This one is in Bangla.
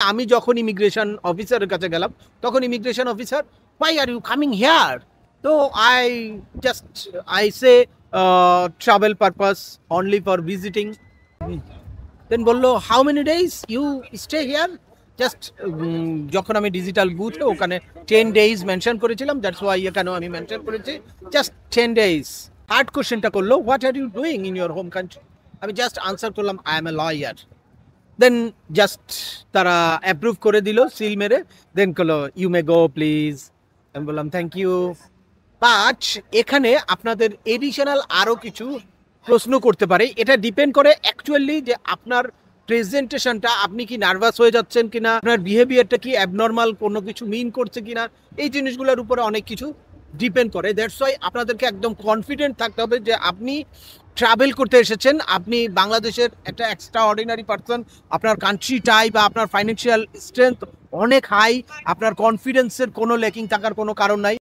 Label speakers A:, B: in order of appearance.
A: আমি যখন ইমিগ্রেশন অফিসারের কাছে গেলাম তখন immigration officer, why are you coming here? তো I say travel purpose only for visiting. Then বললো how many days you stay here? Just যখন আমি ডিজিটাল বুথে ওখানে 10 days মেনশন করেছিলাম, দ্যাটস ওয়াই এখানেও আমি মেনশন করেছি জাস্ট 10 days। থার্ড কোশ্চেনটা করলো what are you doing in your home country. আমি জাস্ট আনসার করলাম I am a lawyer. Then just তারা অ্যাপ্রুভ করে দিল সিল মেরে, দেন করলো ইউ মে গো প্লিজ। আমি বললাম থ্যাংক ইউ। বাট এখানে আপনাদের এডিশনাল আরও কিছু প্রশ্ন করতে পারে, এটা ডিপেন্ড করে অ্যাকচুয়ালি যে আপনার প্রেজেন্টেশনটা, আপনি কি নার্ভাস হয়ে যাচ্ছেন কিনা, আপনার বিহেভিয়ারটা কি অ্যাবনর্মাল কোনো কিছু মিন করছে কিনা, এই জিনিসগুলোর উপরে অনেক কিছু ডিপেন্ড করে। দ্যাটস ওয়াই আপনাদেরকে একদম কনফিডেন্ট থাকতে হবে যে আপনি ট্রাভেল করতে এসেছেন, আপনি বাংলাদেশের একটা এক্সট্রা অর্ডিনারি পার্সন, আপনার কান্ট্রি টাইপ বা আপনার ফাইন্যান্সিয়াল স্ট্রেংথ অনেক হাই, আপনার কনফিডেন্সের কোনো ল্যাকিং থাকার কোনো কারণ নাই।